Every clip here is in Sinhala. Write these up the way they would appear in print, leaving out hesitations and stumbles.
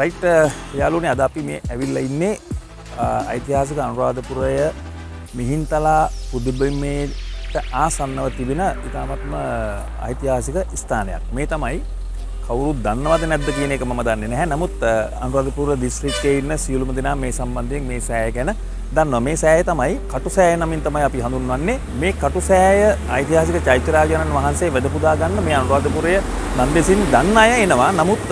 රයිට් යාළුවනේ අද අපි මේ ඇවිල්ලා ඉන්නේ ඓතිහාසික අනුරාධපුරය මිහින්තලා පුදබිමේට ආසන්නව තිබෙන ඉතාමත්ම ඓතිහාසික ස්ථානයක්. මේ තමයි කවුරුත් දන්නවද නැද්ද කියන එක මම දන්නේ නැහැ. නමුත් අනුරාධපුර දිස්ත්‍රික්කයේ ඉන්න සියලුම දෙනා මේ සම්බන්ධයෙන් මේ සෑය ගැන දන්නවා. මේ සෑය තමයි කටුසෑය නමින් තමයි අපි හඳුන්වන්නේ. මේ කටුසෑය ඓතිහාසික චෛත්‍යරාජානන් වහන්සේ වැඩ පුදා ගන්න මේ අනුරාධපුරය නන්දෙසින් දන්න අය එනවා. නමුත්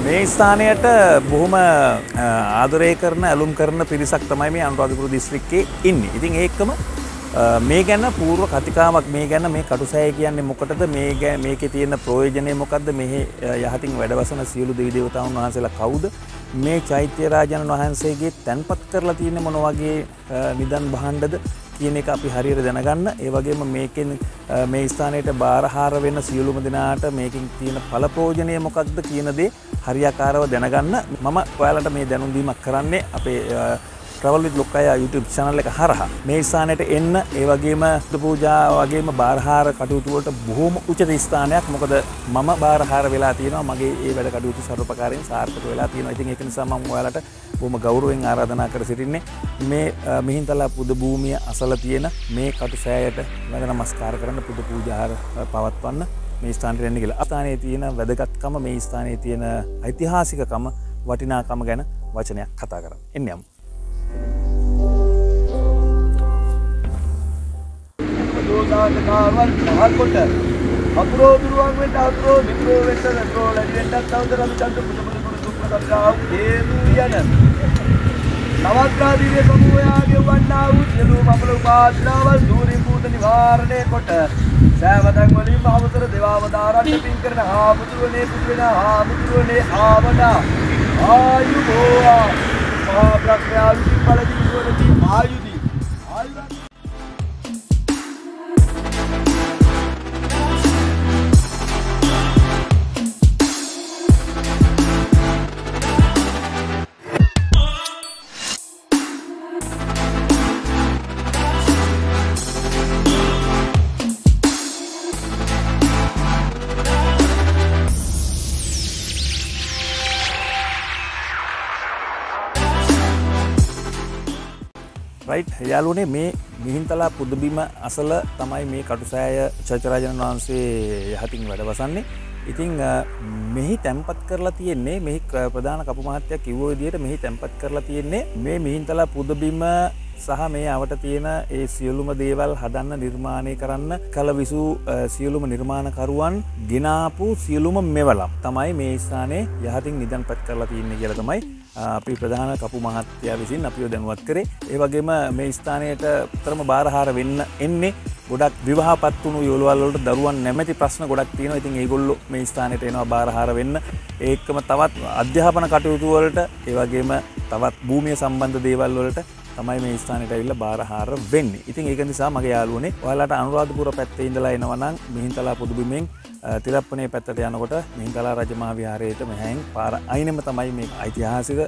මේ ස්ථානයට බොහොම ආදරය කරන ඇලුම් කරන පිරිසක් තමයි මේ අනුරාධපුර දිස්ත්‍රික්කයේ ඉන්නේ. ඉතින් ඒකම මේ ගැන පූර්ව කතිකාවක් මේ ගැන මේ කටුසෑය කියන්නේ මොකටද මේකේ තියෙන ප්‍රයෝජනය මොකද්ද මෙහි යහතින් වැඩවසන සියලු දෙවි දේවතාවුන් වහන්සේලා කවුද මේ චෛත්‍ය රාජානන් වහන්සේගේ තැන්පත් කරලා තියෙන්නේ මොන වගේ නිදන් භාණ්ඩද කියන එක අපි හරියට දැනගන්න. ඒ වගේම මේකෙන් මේ ස්ථානයට බාරහාර වෙන සියලුම දෙනාට මේකෙන් තියෙන ඵල ප්‍රයෝජනය මොකක්ද කියන දේ හරියාකාරව දැනගන්න මම ඔයාලට මේ දැනුම් දීමක් කරන්නේ අපේ Travel with Lokkaiya YouTube channel එක හරහා. මේ ස්ථානයට එන්න ඒ වගේම පූජා වගේම බාරහාර කටයුතු වලට බොහොම උචිත ස්ථානයක්. මොකද මම බාරහාර වෙලා තියෙනවා. මගේ ඒ වැඩ කටයුතු සර්වපකාරයෙන් සාර්ථක වෙලා තියෙනවා. ඉතින් ඒක නිසා මම ඔයාලට බොහොම ගෞරවයෙන් ආරාධනා කර සිටින්නේ මේ මිහින්තලා පුද භූමිය අසල තියෙන මේ කටුසෑයට වැඳ නමස්කාර කරන්න පුද පූජා පවත්වන්න මේ ස්ථානයට එන්න කියලා. ස්ථානයේ තියෙන වැදගත්කම මේ ස්ථානයේ තියෙන ඓතිහාසිකකම වටිනාකම ගැන වචනයක් කතා කරන්න. එන්න යමු. මහල්කොට අපරෝ දුරුවන් වෙන්න අතරෝ මිත්‍රෝ වෙන්න රටෝ ලැබි වෙන්නත් තවද රමි චන්ද පුදුමන දුක්ඛදා හේතු යන නවග්‍රාදීවේ සමූහයාගේ වන්නා වූ සියලු මපල උපාසනාවල් දූරින් භූත නිවාරණය කොට සෑවතන් වලින් මහවතර දේවාවතාරන්න පින් කරන ආමුදුරනේ පුදුවෙන ආමුදුරනේ ආවඩා ආයුබෝවා මහා ප්‍රඥාවිසින් බලදී වලදී ආයුදී ආයුධ රයිට් යාළුවනේ මේ මිහින්තලා පුදබිම අසල තමයි මේ කටුසෑය චෛත්‍යරාජානන් වහන්සේ යහතින් වැඩවසන්නේ. ඉතින් මෙහි තැන්පත් කරලා තියෙන්නේ මෙහි ප්‍රධාන කපු මහත්තයා කිව්ව විදිහට මෙහි තැන්පත් කරලා තියෙන්නේ මේ මිහින්තලා පුදබිම සහ මේ අවට තියෙන ඒ සියලුම දේවල් හදන්න නිර්මාණය කරන්න කලවිසු සියලුම නිර්මාණකරුවන් ගෙනාපු සියලුම මෙවලම් තමයි මේ ස්ථානයේ යහතින් නිදන්පත් කරලා තියෙන්නේ කියලා තමයි අපි ප්‍රධාන කපු මහත්තයා විසින් අපිව දැනුවත් කරේ. ඒ වගේම මේ ස්ථානයට උතරම බාරහාර වෙන්න එන්නේ ගොඩක් විවාහපත් වුණු යෝලවල් වලට දරුවන් නැමැති ප්‍රශ්න ගොඩක් තියෙනවා. ඉතින් ඒගොල්ලෝ මේ ස්ථානයට එනවා බාරහාර වෙන්න. ඒකම තවත් අධ්‍යාපන කටයුතු වලට ඒ වගේම තවත් භූමිය සම්බන්ධ දේවල් වලට තමයි මේ ස්ථානයට ඇවිල්ලා බාරහාර වෙන්නේ. ඉතින් ඒක නිසා මගේ යාළුවනේ ඔයාලට අනුරාධපුර පැත්තේ ඉඳලා එනවා නම් මිහින්තලා පුදබිමෙන් තිරප්පනේ පැත්තට යනකොට මිහින්තලා රජමහා විහාරයට මෙහෙන් පාර අයිනෙම තමයි මේ ඓතිහාසික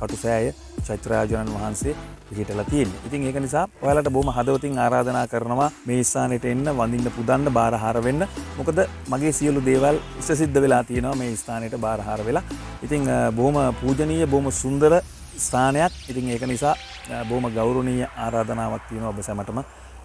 කටුසෑය චෛත්‍යරාජානන් වහන්සේ පිහිටලා තියෙන්නේ. ඉතින් ඒක නිසා ඔයාලට බොහොම හදවතින් ආරාධනා කරනවා මේ ස්ථානෙට එන්න, වඳින්න පුදන්න, බාරහාර වෙන්න. මොකද මගේ සියලු දේවල් ඉෂ්ටසිද්ධ වෙලා තියෙනවා මේ ස්ථානෙට බාරහාර වෙලා. ඉතින් බොහොම පූජනීය, බොහොම සුන්දර ස්ථානයක්. ඉතින් ඒක නිසා බොහොම ගෞරවනීය ආරාධනාවක් තියෙනවා ඔබ සැමටම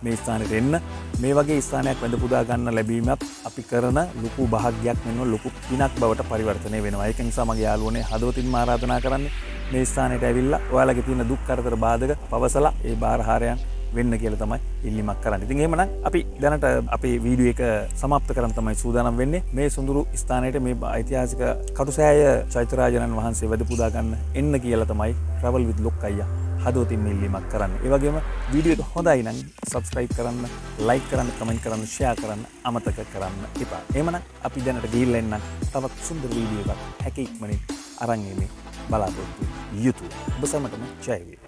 මේ ස්ථානෙට එන්න. මේ වගේ ස්ථානයක් වැඳ පුදා ගන්න ලැබීමත් අපි කරන ලොකු භාග්යක් වෙනවා, ලොකු පිනක් බවට පරිවර්තනය වෙනවා. ඒක නිසා මගේ යාළුවනේ හදවතින්ම ආරාධනා කරන්නේ මේ ස්ථානයට ඇවිල්ලා ඔයාලගේ තියෙන දුක් කරදර බාධක පවසලා ඒ බාරහාරයන් වෙන්න කියලා තමයි ඉල්ලීමක් කරන්නේ. ඉතින් එහෙමනම් අපි දැනට අපේ වීඩියෝ එක સમાપ્ત කරන්න තමයි සූදානම් වෙන්නේ. මේ සුඳුරු ස්ථානයට මේ ඓතිහාසික කටුසෑය චෛත්‍යරාජානන් වහන්සේ වැඩ පුදා ගන්න එන්න කියලා තමයි Travel with Lokkaiya හදවතින් ඉල්ලීමක් කරන්න. ඒ වගේම වීඩියෝ එක හොඳයි නම් subscribe කරන්න, like කරන්න, comment කරන්න, share කරන්න අමතක කරන්න එපා. එහෙමනම් අපි දැනට ගිහිල්ලා එන්න තවත් සුන්දර වීඩියෝ එකක් හැකි ඉක්මනින් අරන් එන්නේ බලාපොරොත්තු YouTube. ඔබ සැමටම ජය වේවා.